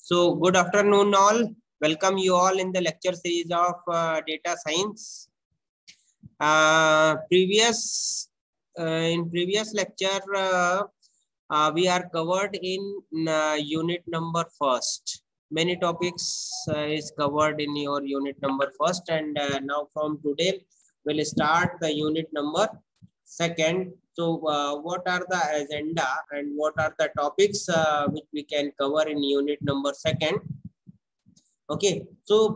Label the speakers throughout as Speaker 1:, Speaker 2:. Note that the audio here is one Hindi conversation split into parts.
Speaker 1: So good afternoon all. Welcome you all in the lecture series of data science. In previous lecture, we are covered in unit number first. Many topics is covered in your unit number first, and now from today we'll start the unit number second. So what are the agenda and what are the topics which we can cover in unit number second? Okay, so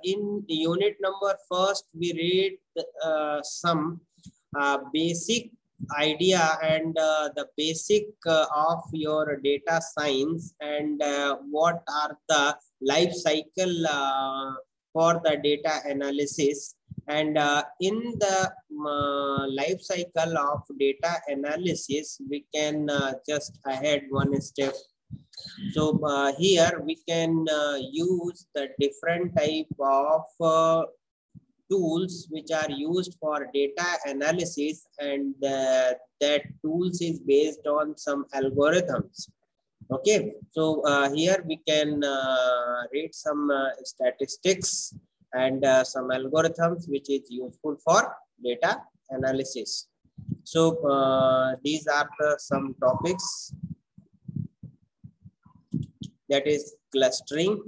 Speaker 1: in unit number first, we read some basic idea and the basic of your data science and what are the life cycle for the data analysis. And in the life cycle of data analysis, we can just ahead one step. So here we can use the different type of tools which are used for data analysis, and that tools is based on some algorithms. Okay, so here we can read some statistics and some algorithms which is useful for data analysis. So these are some topics. That is clustering,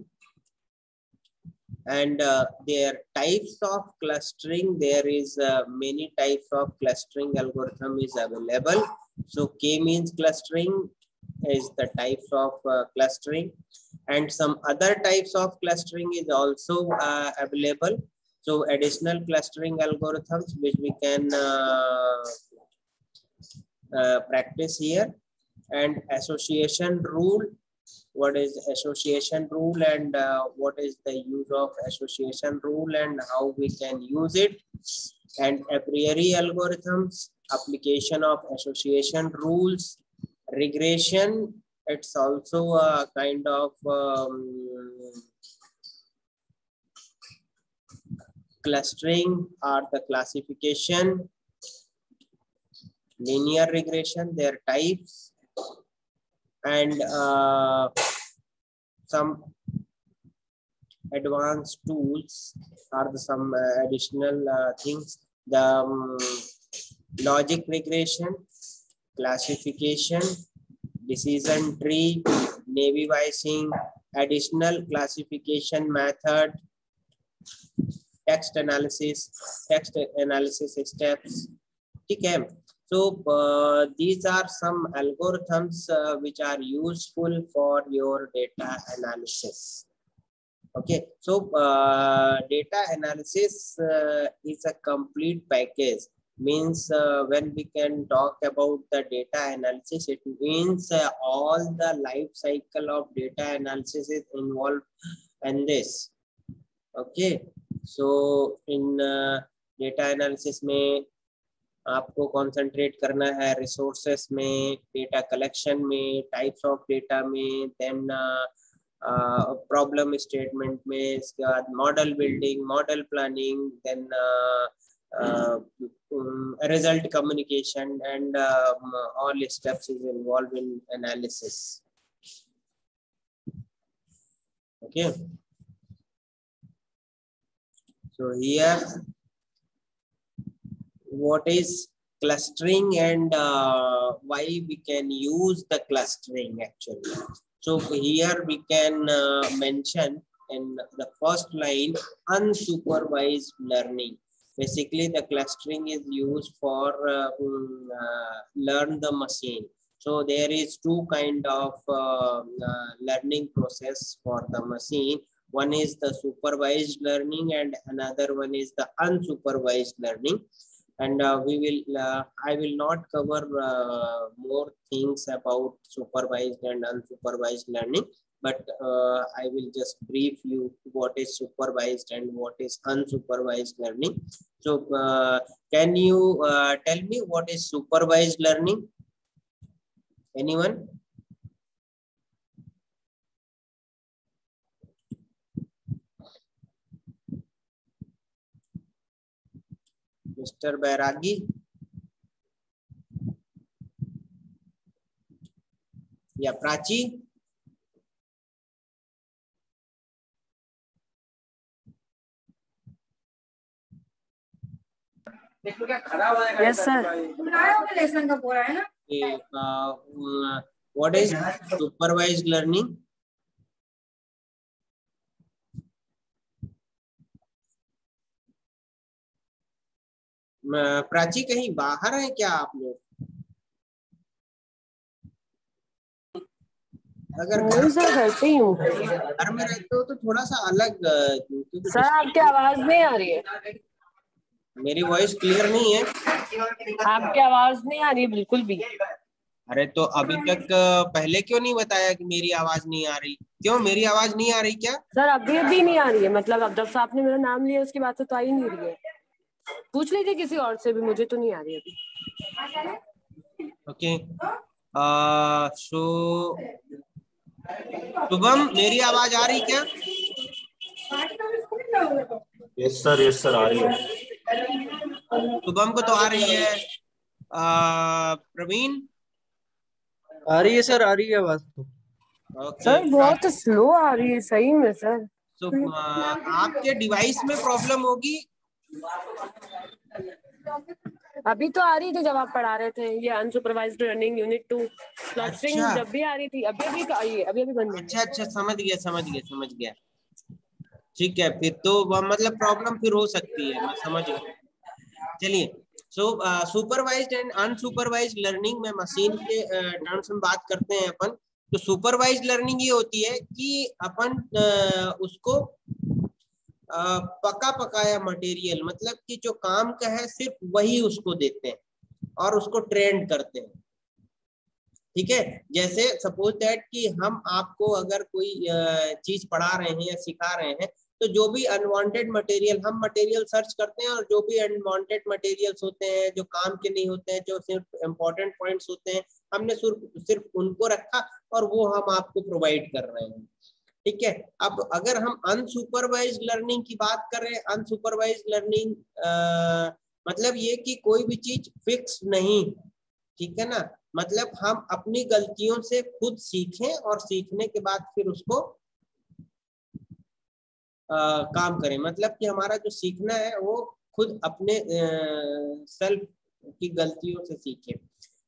Speaker 1: and their types of clustering. There is many types of clustering algorithm is available. So K-means clustering is the types of clustering, and some other types of clustering is also available. So additional clustering algorithms which we can practice here, and association rule. What is association rule and what is the use of association rule and how we can use it, and a priori algorithms, application of association rules, regression. It's also a kind of clustering or the classification, linear regression, their types, and some advanced tools are some additional things. The logic regression, classification, decision tree, naive Bayesian, additional classification method, text analysis steps. Okay. So these are some algorithms which are useful for your data analysis. Okay, so data analysis is a complete package. Means when we can talk about the data analysis, it means all the life cycle of data analysis is involved in this. Okay, so in data analysis में आपको कंसंट्रेट करना है रिसोर्सेस में, डेटा कलेक्शन में, टाइप्स ऑफ डेटा में, देन प्रॉब्लम स्टेटमेंट में, इसके बाद model building, model planning, then result communication, and all steps is involve in analysis. Okay, so here what is clustering and why we can use the clustering actually. So here we can mention in the first line unsupervised learning. Basically the clustering is used for learn the machine. So there is two kind of learning process for the machine. One is the supervised learning and another one is the unsupervised learning. And we will I will not cover more things about supervised and unsupervised learning, but I will just brief you what is supervised and what is unsupervised learning. So can you tell me what is supervised learning? Anyone? Mr. Bairagi? Yeah, Prachi?
Speaker 2: Yes sir.
Speaker 1: What is supervised learning? Prachi कहीं बाहर है क्या आप लोग? अगर
Speaker 2: नहीं सर, घर पे ही हूँ।
Speaker 1: घर में रहते हो तो थोड़ा सा अलग, क्योंकि
Speaker 2: सर आपकी आवाज नहीं आ रही है।
Speaker 1: मेरी वॉइस क्लियर नहीं है?
Speaker 2: आपकी आवाज नहीं आ रही है बिल्कुल भी।
Speaker 1: अरे तो अभी तक पहले क्यों नहीं बताया कि मेरी आवाज नहीं आ रही? क्यों मेरी आवाज नहीं आ रही क्या?
Speaker 2: सर अभी अभी नहीं आ रही है, मतलब अब जब से आपने मेरा नाम लिया उसके बाद से तो आ ही नहीं रही है। पूछ लीजिए किसी और से भी, मुझे तो नहीं आ रही अभी।
Speaker 1: ओके। सो शुभम, मेरी आवाज आ रही क्या?
Speaker 3: यस सर आ रही है।
Speaker 1: शुभम को तो आ रही है। प्रवीण?
Speaker 4: आ रही है सर, आ रही है आवाज तो।
Speaker 1: ओके।
Speaker 2: सर बहुत स्लो आ रही है सही में सर।
Speaker 1: तो आपके डिवाइस में प्रॉब्लम होगी।
Speaker 2: अभी तो आ रही थी जब आप पढ़ा रहे थे, ये अनसुपरवाइज्ड लर्निंग यूनिट 2 क्लस्टरिंग
Speaker 1: अच्छा
Speaker 2: जब भी आ रही थी, अभी अभी आई है, अभी अभी बंद हुई
Speaker 1: अच्छा
Speaker 2: है।
Speaker 1: अच्छा, समझ गया। ठीक है, फिर तो मतलब प्रॉब्लम फिर हो सकती है, मैं समझ गया। चलिए, सो सुपरवाइज्ड एंड अनसुपरवाइज्ड लर्निंग में मशीन के टर्म्स में बात करते हैं अपन। तो सुपरवाइज्ड लर्निंग ये होती है कि अपन उसको पका पकाया मटेरियल, मतलब कि जो काम का है सिर्फ वही उसको देते हैं और उसको ट्रेंड करते हैं। ठीक है, जैसे सपोज दैट कि हम आपको अगर कोई चीज पढ़ा रहे हैं या सिखा रहे हैं, तो जो भी अनवांटेड मटेरियल, हम मटेरियल सर्च करते हैं और जो भी अनवांटेड मटेरियल्स होते हैं जो काम के नहीं होते हैं, जो सिर्फ इम्पोर्टेंट पॉइंट्स होते हैं, हमने सिर्फ उनको रखा और वो हम आपको प्रोवाइड कर रहे हैं। ठीक है, अब अगर हम अनसुपरवाइज्ड लर्निंग की बात कर रहे हैं, अनसुपरवाइज्ड लर्निंग मतलब ये कि कोई भी चीज फिक्स नहीं, ठीक है ना, मतलब हम अपनी गलतियों से खुद सीखें और सीखने के बाद फिर उसको काम करें। मतलब कि हमारा जो सीखना है वो खुद अपने सेल्फ की गलतियों से सीखें।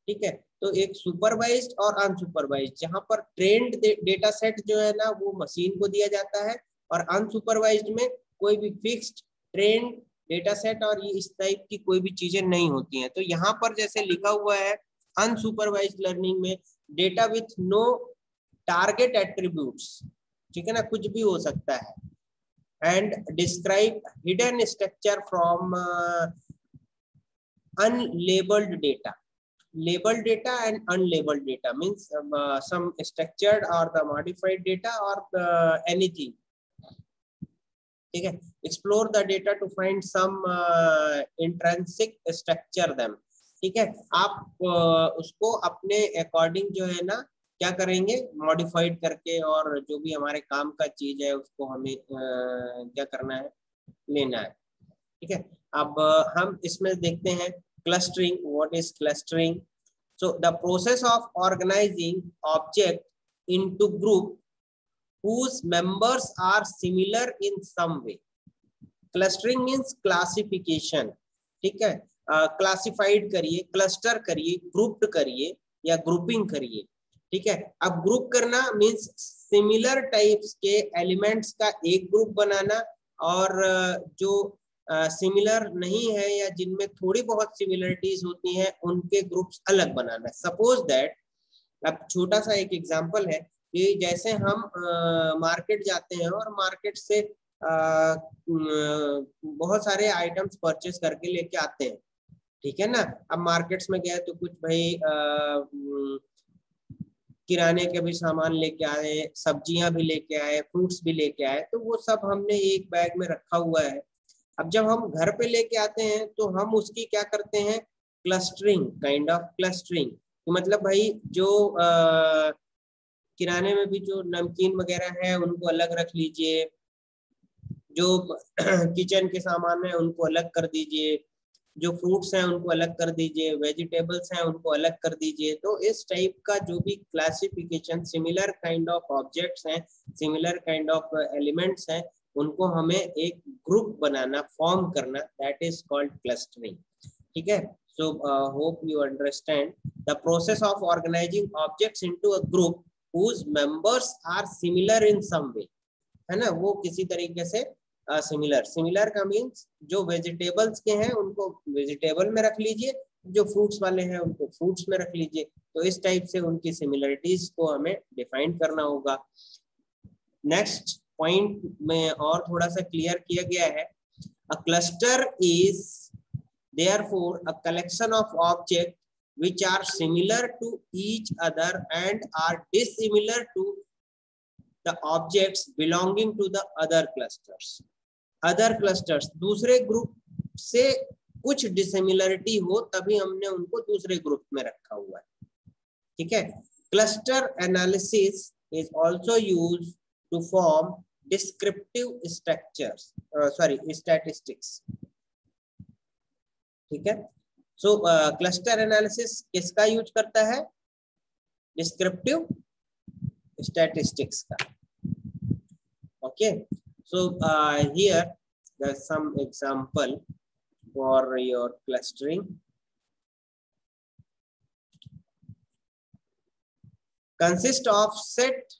Speaker 1: ठीक है, तो एक सुपरवाइज्ड और अनसुपरवाइज्ड, जहां पर ट्रेंड डेटा सेट जो है ना वो मशीन को दिया जाता है, और अनसुपरवाइज्ड में कोई भी फिक्स्ड ट्रेंड डेटा सेट और ये इस टाइप की कोई भी चीजें नहीं होती हैं। तो यहाँ पर जैसे लिखा हुआ है अनसुपरवाइज्ड लर्निंग में, data with no target attributes, ठीक है ना, कुछ भी हो सकता है, and describe hidden structure from unlabeled data. Labeled data and unlabeled data means some structured or the modified data or anything. ठीक है, explore the data to find some intrinsic structure them. ठीक है, आप उसको अपने अकॉर्डिंग जो है ना क्या करेंगे, मॉडिफाइड करके, और जो भी हमारे काम का चीज है उसको हमें क्या करना है, लेना है। ठीक है, अब हम इसमें देखते हैं clustering. What is clustering? So the process of organizing object into group whose members are similar in some way. Clustering means classification. ठीक है, क्लासिफाइड करिए, क्लस्टर करिए, ग्रुप्ड करिए या ग्रुपिंग करिए। ठीक है, अब ग्रुप करना मीन्स सिमिलर टाइप्स के एलिमेंट्स का एक ग्रुप बनाना, और जो सिमिलर नहीं है या जिनमें थोड़ी बहुत सिमिलरिटीज होती हैं उनके ग्रुप्स अलग बनाना। सपोज दैट, अब छोटा सा एक एग्जांपल है कि जैसे हम मार्केट जाते हैं और मार्केट से बहुत सारे आइटम्स परचेस करके लेके आते हैं। ठीक है ना, अब मार्केट्स में गए तो कुछ भाई किराने के भी सामान लेके आए, सब्जियां भी लेके आए, फ्रूट्स भी लेके आए, तो वो सब हमने एक बैग में रखा हुआ है। अब जब हम घर पे लेके आते हैं तो हम उसकी क्या करते हैं, क्लस्टरिंग, काइंड ऑफ क्लस्टरिंग। मतलब भाई जो किराने में भी जो नमकीन वगैरह है उनको अलग रख लीजिए, जो किचन के सामान है उनको अलग कर दीजिए, जो फ्रूट्स हैं उनको अलग कर दीजिए, वेजिटेबल्स हैं उनको अलग कर दीजिए। तो इस टाइप का जो भी classification, similar kind of objects हैं, सिमिलर काइंड ऑफ एलिमेंट्स हैं, उनको हमें एक ग्रुप बनाना, फॉर्म करना, दैट इज कॉल्ड क्लस्टरिंग। ठीक है. So hope you understand the process of organizing objects into a group whose members are similar in some way, है ना, वो किसी तरीके से सिमिलर का मीन्स जो वेजिटेबल्स के हैं उनको वेजिटेबल में रख लीजिए, जो फ्रूट्स वाले हैं उनको फ्रूट्स में रख लीजिए. तो इस टाइप से उनकी सिमिलरिटीज को हमें डिफाइन करना होगा. नेक्स्ट पॉइंट में और थोड़ा सा क्लियर किया गया है. A cluster is therefore a collection of objects which are similar to each other and are dissimilar to the objects belonging to the other clusters. दूसरे ग्रुप से कुछ डिसिमिलरिटी हो तभी हमने उनको दूसरे ग्रुप में रखा हुआ है. ठीक है. Cluster analysis is also used to form descriptive statistics. ठीक है. सो क्लस्टर एनालिसिस किसका यूज करता है? डिस्क्रिप्टिव स्टैटिस्टिक्स का. Okay. So here there some example for your clustering. Consist of set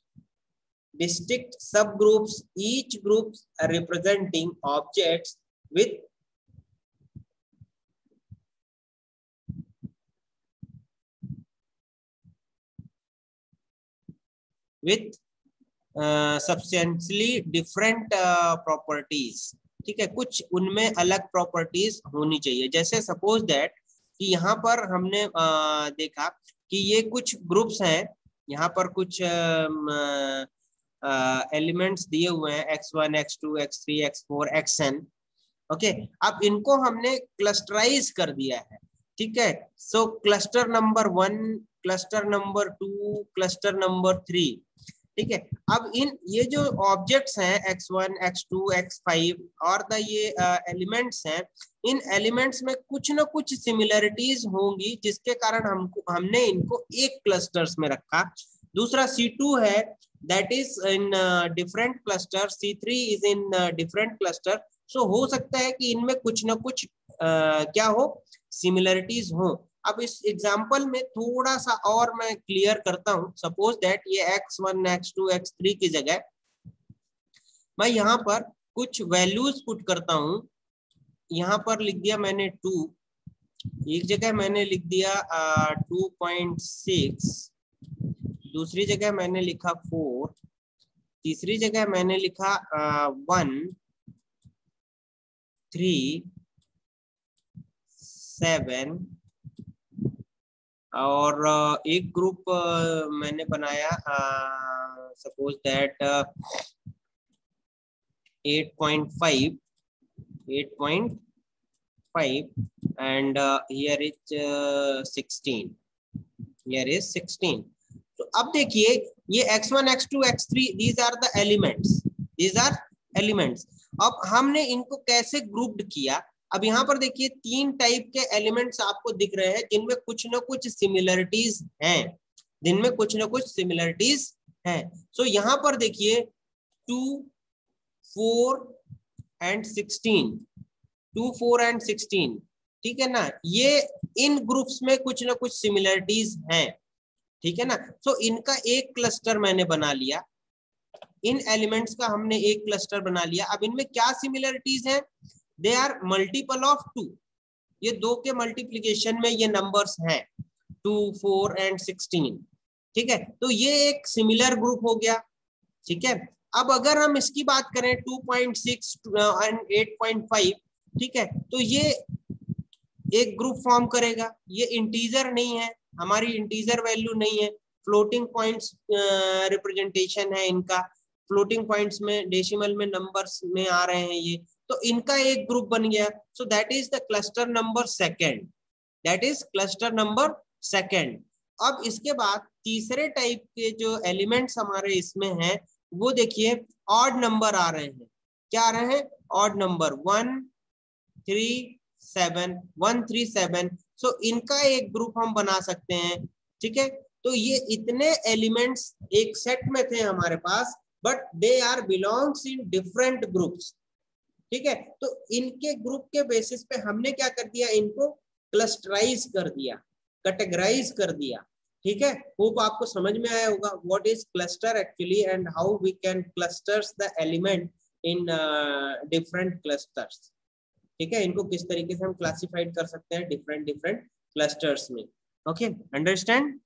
Speaker 1: distinct subgroups, each group representing objects with substantially different properties. ठीक है. कुछ उनमें अलग प्रॉपर्टीज होनी चाहिए. जैसे सपोज दैट कि यहाँ पर हमने देखा कि ये कुछ ग्रुप्स हैं, यहाँ पर कुछ एलिमेंट्स दिए हुए हैं x1, x2, x3, x4, xn. Okay. अब इनको हमने क्लस्टराइज कर दिया है. ठीक है. So cluster number 1, cluster number 2, cluster number 3. ठीक है. अब ये जो ऑब्जेक्ट्स हैं x1, x2, x5 और ये एलिमेंट्स हैं, इन एलिमेंट्स में कुछ ना कुछ सिमिलरिटीज होंगी जिसके कारण हमने इनको एक क्लस्टर्स में रखा. दूसरा C2 है, that is in different cluster. C3 is in different cluster. So हो सकता है कि इनमें कुछ ना कुछ क्या हो, सिमिलरिटीज हो. अब इस एग्जाम्पल में थोड़ा सा और मैं क्लियर करता हूं. सपोज दैट ये x1, x2, x3 की जगह मैं यहाँ पर कुछ वैल्यूज पुट करता हूं. यहाँ पर लिख दिया मैंने 2, एक जगह मैंने लिख दिया 2.6, दूसरी जगह मैंने लिखा 4, तीसरी जगह मैंने लिखा 1, 3, 7 और एक ग्रुप मैंने बनाया suppose that 8.5 and here is 16. Here is 16. तो अब देखिए ये x1, x2, x3 these are the elements. अब हमने इनको कैसे ग्रुप्ड किया? अब यहाँ पर देखिए 3 टाइप के एलिमेंट्स आपको दिख रहे हैं जिनमें कुछ ना कुछ सिमिलरिटीज हैं, सो यहाँ पर देखिए 2, 4 and 16, 2, 4 and 16. ठीक है ना. ये इन ग्रुप्स में कुछ ना कुछ सिमिलरिटीज हैं. ठीक है ना. सो इनका एक क्लस्टर मैंने बना लिया, इन एलिमेंट्स का हमने एक क्लस्टर बना लिया. अब इनमें क्या सिमिलरिटीज हैं? They are multiple of 2. ये 2 के मल्टीप्लीकेशन में ये नंबर्स हैं 2, 4 and 16. ठीक है. तो ये एक सिमिलर ग्रुप हो गया. ठीक है. अब अगर हम इसकी बात करें 2.6 and 8.5, ठीक है, तो ये एक ग्रुप फॉर्म करेगा. ये इंटीजर नहीं है, हमारी इंटीजर वैल्यू नहीं है, फ्लोटिंग पॉइंट्स रिप्रेजेंटेशन है इनका. फ्लोटिंग पॉइंट्स में डेसिमल में नंबर्स में आ रहे हैं ये, तो इनका एक ग्रुप बन गया. So that is the cluster number second. अब इसके बाद तीसरे टाइप के जो एलिमेंट्स हमारे इसमें हैं वो देखिए ऑड नंबर आ रहे हैं. क्या आ रहे हैं? Odd number 1, 3, 7. सो इनका एक ग्रुप हम बना सकते हैं. ठीक है. तो ये इतने एलिमेंट्स एक सेट में थे हमारे पास, but they are belongs in different groups. ठीक है. तो इनके ग्रुप के बेसिस पे हमने क्या कर दिया, इनको क्लस्टराइज कर दिया, कैटेगराइज कर दिया। ठीक है, होप आपको समझ में आया होगा what is cluster actually and how we can clusters the element in different clusters. ठीक है, इनको किस तरीके से हम क्लासिफाइड कर सकते हैं डिफरेंट क्लस्टर्स में। Okay, understand?